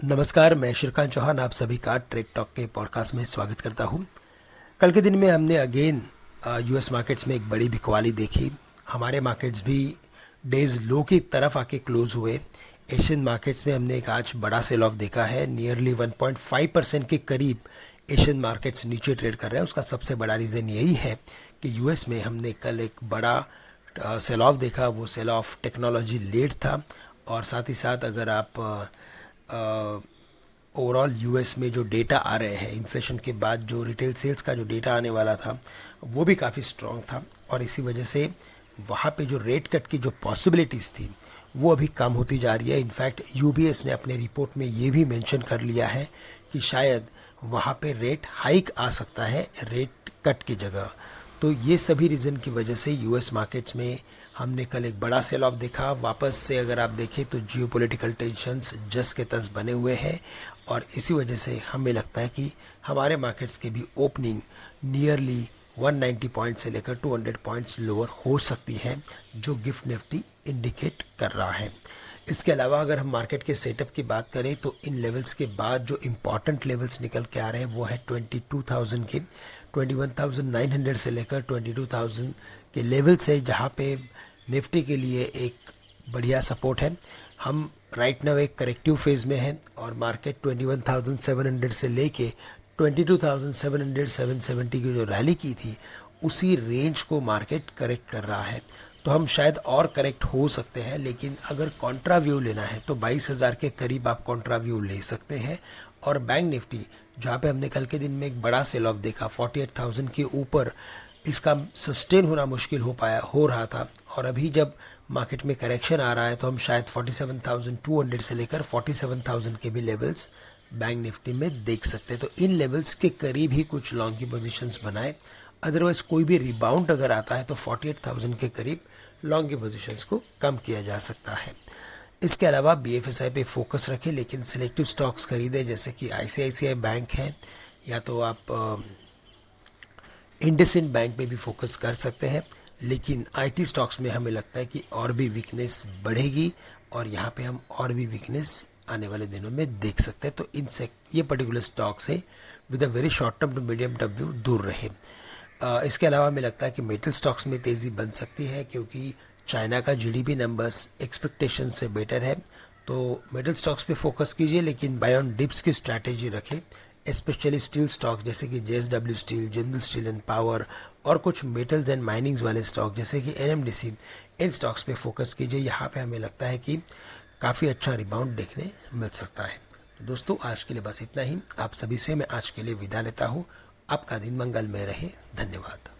नमस्कार, मैं श्रीकांत चौहान आप सभी का ट्रेड टॉक के पॉडकास्ट में स्वागत करता हूं। कल के दिन में हमने अगेन यूएस मार्केट्स में एक बड़ी बिकवाली देखी। हमारे मार्केट्स भी डेज लो की तरफ आके क्लोज हुए। एशियन मार्केट्स में हमने एक आज बड़ा सेल ऑफ देखा है। नियरली 1.5% के करीब एशियन मार्केट्स नीचे ट्रेड कर रहे हैं। उसका सबसे बड़ा रीज़न यही है कि यूएस में हमने कल एक बड़ा सेल ऑफ देखा। वो सेल ऑफ टेक्नोलॉजी लेड था और साथ ही साथ अगर आप ओवरऑल यूएस में जो डेटा आ रहे हैं इन्फ्लेशन के बाद, जो रिटेल सेल्स का जो डेटा आने वाला था वो भी काफ़ी स्ट्रॉन्ग था और इसी वजह से वहाँ पे जो रेट कट की जो पॉसिबिलिटीज़ थी वो अभी कम होती जा रही है। इनफैक्ट यूबीएस ने अपने रिपोर्ट में ये भी मेंशन कर लिया है कि शायद वहाँ पे रेट हाइक आ सकता है रेट कट की जगह। तो ये सभी रीज़न की वजह से यूएस मार्केट्स में हमने कल एक बड़ा सेल ऑफ देखा। वापस से अगर आप देखें तो जियोपॉलिटिकल टेंशन्स जस के तस बने हुए हैं और इसी वजह से हमें लगता है कि हमारे मार्केट्स की भी ओपनिंग नियरली 190 पॉइंट से लेकर 200 पॉइंट्स लोअर हो सकती है, जो गिफ्ट निफ्टी इंडिकेट कर रहा है। इसके अलावा अगर हम मार्केट के सेटअप की बात करें तो इन लेवल्स के बाद जो इम्पॉर्टेंट लेवल्स निकल के आ रहे हैं वो है 22,000 के। 21,900 से लेकर 22,000 के लेवल्स है जहाँ पे निफ्टी के लिए एक बढ़िया सपोर्ट है। हम राइट नाउ एक करेक्टिव फेज में हैं और मार्केट 21,700 से लेके 22,700 770 की जो रैली की थी उसी रेंज को मार्केट करेक्ट कर रहा है। तो हम शायद और करेक्ट हो सकते हैं, लेकिन अगर कॉन्ट्रा व्यू लेना है तो 22,000 के करीब आप कॉन्ट्रा व्यू ले सकते हैं। और बैंक निफ्टी जहाँ पे हमने कल के दिन में एक बड़ा सेल ऑफ देखा 48,000 के ऊपर, इसका सस्टेन होना मुश्किल हो रहा था और अभी जब मार्केट में करेक्शन आ रहा है तो हम शायद 47,200 से लेकर 47,000 के भी लेवल्स बैंक निफ्टी में देख सकते हैं। तो इन लेवल्स के करीब ही कुछ लॉन्ग की पोजीशंस बनाए। अदरवाइज कोई भी रिबाउंड अगर आता है तो 48,000 के करीब लॉन्ग की पोजीशंस को कम किया जा सकता है। इसके अलावा बीएफएसआई पे फोकस रखें, लेकिन सिलेक्टिव स्टॉक्स खरीदें, जैसे कि आईसीआईसीआई बैंक है या तो आप इंडसइंड बैंक पे भी फोकस कर सकते हैं। लेकिन आईटी स्टॉक्स में हमें लगता है कि और भी वीकनेस बढ़ेगी और यहाँ पे हम और भी वीकनेस आने वाले दिनों में देख सकते हैं। तो इनसे ये पर्टिकुलर स्टॉक्स है with a very short term to medium term view दूर रहे। इसके अलावा हमें लगता है कि मेटल स्टॉक्स में तेज़ी बन सकती है क्योंकि चाइना का जीडीपी नंबर्स एक्सपेक्टेशन से बेटर है। तो मेटल स्टॉक्स पे फोकस कीजिए, लेकिन बाय ऑन डिप्स की स्ट्रैटेजी रखें। स्पेशली स्टील स्टॉक जैसे कि JSW steel, Jindal steel and power और कुछ मेटल्स एंड माइनिंग्स वाले स्टॉक जैसे कि एनएमडीसी, इन स्टॉक्स पे फोकस कीजिए। यहाँ पे हमें लगता है कि काफ़ी अच्छा रिबाउंड देखने मिल सकता है। तो दोस्तों, आज के लिए बस इतना ही। आप सभी से मैं आज के लिए विदा लेता हूँ। आपका दिन मंगलमय रहे। धन्यवाद।